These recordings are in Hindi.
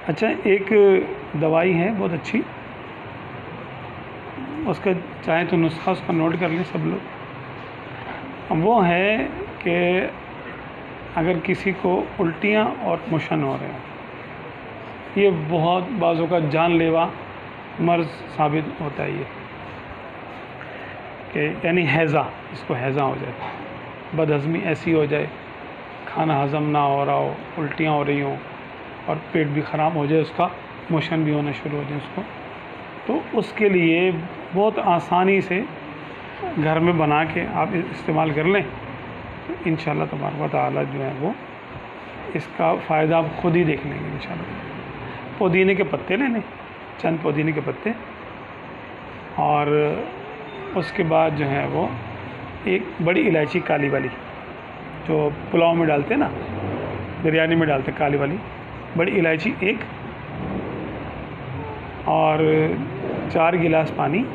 अच्छा, एक दवाई है बहुत अच्छी, उसका चाहे तो नुस्खा उसका नोट कर लें सब लोग। वो है कि अगर किसी को उल्टियाँ और मोशन हो रहे हैं, ये बहुत बाज़ों का जानलेवा मर्ज़ साबित होता है ये, कि यानी हैज़ा, इसको हैज़ा हो जाए, बदहज़मी ऐसी हो जाए, खाना हज़म ना हो रहा हो, उल्टियाँ हो रही हों और पेट भी ख़राब हो जाए, उसका मोशन भी होना शुरू हो जाए उसको, तो उसके लिए बहुत आसानी से घर में बना के आप इस्तेमाल कर लें, तो इंशाअल्लाह तबारक व तआला जो है वो इसका फ़ायदा आप ख़ुद ही देख लेंगे इंशाअल्लाह। पुदीने के पत्ते ले लें, चंद पुदीने के पत्ते, और उसके बाद जो है वो एक बड़ी इलायची काली वाली, जो पुलाव में डालते हैं ना, बिरयानी में डालते हैं काली वाली, बड़ी इलायची एक, और 4 गिलास पानी,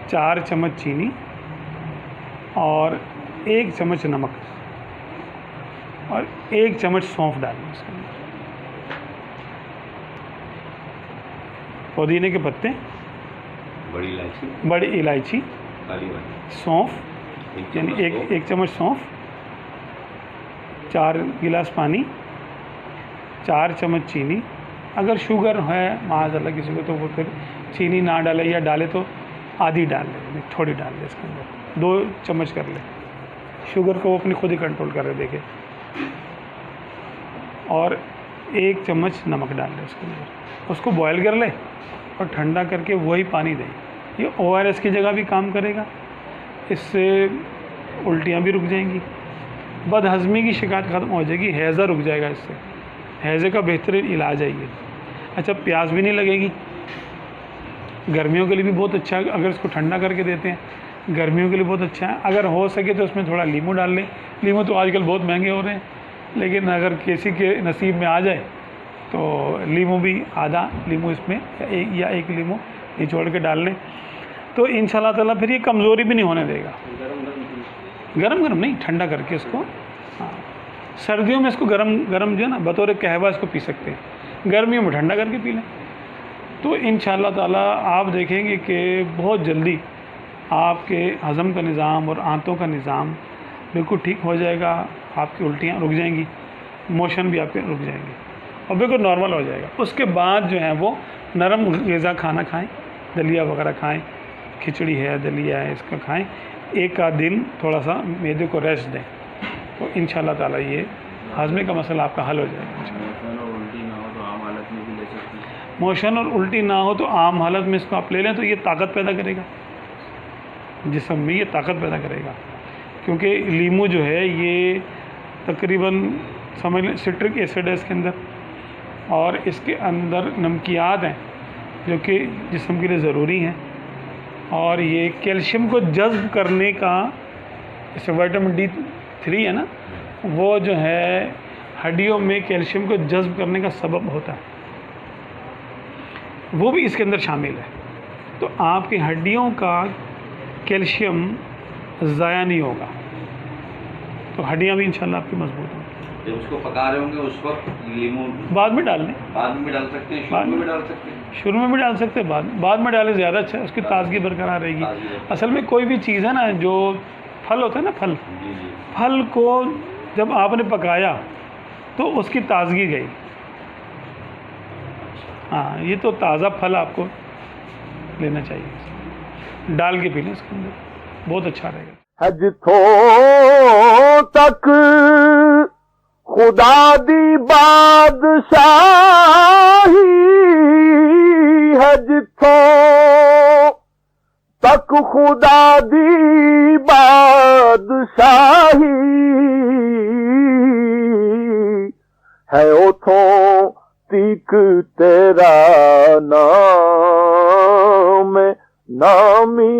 4 चम्मच चीनी और 1 चम्मच नमक और 1 चम्मच सौंफ डालें उसके अंदर। पुदीने के पत्ते, बड़ी इलायची, सौंफ, यानी एक चम्मच सौंफ, 4 गिलास पानी, 4 चम्मच चीनी। अगर शुगर है माज़अल्लाह किसी को तो वो फिर चीनी ना डाले, या डाले तो आधी डाल ले, थोड़ी डाल ले इसके अंदर, 2 चम्मच कर ले। शुगर को वो अपनी खुद ही कंट्रोल कर रहे देखे, और 1 चम्मच नमक डाल ले उसके अंदर, उसको बॉयल कर ले और ठंडा करके वही पानी दें। ये ORS की जगह भी काम करेगा, इससे उल्टियाँ भी रुक जाएंगी, बदहज़मी की शिकायत ख़त्म हो जाएगी, हैज़ा रुक जाएगा इससे, हैज़े का बेहतरीन इलाज है ये। अच्छा, प्यास भी नहीं लगेगी, गर्मियों के लिए भी बहुत अच्छा है, अगर इसको ठंडा करके देते हैं गर्मियों के लिए बहुत अच्छा है। अगर हो सके तो उसमें थोड़ा नींबू डाल लें, नींबू तो आजकल बहुत महंगे हो रहे हैं, लेकिन अगर किसी के नसीब में आ जाए तो नींबू भी, आधा नींबू इसमें या एक नींबू निचोड़ के डाल लें, तो इंशाअल्लाह ताला फिर ये कमज़ोरी भी नहीं होने देगा। गरम नहीं, ठंडा करके इसको, हाँ, सर्दियों में इसको गरम जो है ना, बतौर कहवा इसको पी सकते हैं, गर्मियों में ठंडा करके पी लें, तो इंशाअल्लाह ताला आप देखेंगे कि बहुत जल्दी आपके हज़म का निज़ाम और आंतों का निज़ाम बिल्कुल ठीक हो जाएगा, आपकी उल्टियाँ रुक जाएंगी, मोशन भी आपके रुक जाएंगे और बिल्कुल नॉर्मल हो जाएगा। उसके बाद जो है वो नरम ग़िज़ा खाना खाएं, दलिया वगैरह खाएं, खिचड़ी है, दलिया है, इसका खाएं, एक आध दिन थोड़ा सा मैदे को रेस्ट दें, तो इंशाअल्लाह ताला ये हाजमे का मसला आपका हल हो जाएगा। मोशन और उल्टी ना हो तो आम हालत में इसको आप ले लें, तो ये ताकत पैदा करेगा जिस्म में, ये ताकत पैदा करेगा, क्योंकि लीमू जो है ये तकरीबन समझ लें सिट्रिक एसिड है इसके अंदर, और इसके अंदर नमकियात हैं जो कि जिस्म के लिए ज़रूरी हैं, और ये कैल्शियम को जज़्ब करने का, जैसे विटामिन D3 है ना, वो जो है हड्डियों में कैल्शियम को जज़्ब करने का सबब होता है, वो भी इसके अंदर शामिल है। तो आपकी हड्डियों का कैल्शियम ज़ाया नहीं होगा, तो हड्डियाँ भी इंशाल्लाह आपकी मजबूत होंगी। जब उसको पका रहे होंगे उस वक्त लीमू बाद में डाल लें, बाद में डाल सकते हैं, शुरू में भी डाल सकते हैं, शुरू में भी डाल सकते हैं, बाद में डालें ज़्यादा अच्छा है, उसकी ताज़गी बरकरार रहेगी। असल में कोई भी चीज़ है ना, जो फल होता है ना, फल को जब आपने पकाया तो उसकी ताज़गी गई। हाँ, ये तो ताज़ा फल आपको लेना चाहिए, डाल के पी लें इसके अंदर, बहुत अच्छा रहेगा। जिथों तक खुदा दी बादशाही है, जिथों तक खुदा दी बादशाही है, उथों तीक तेरा नाम नामी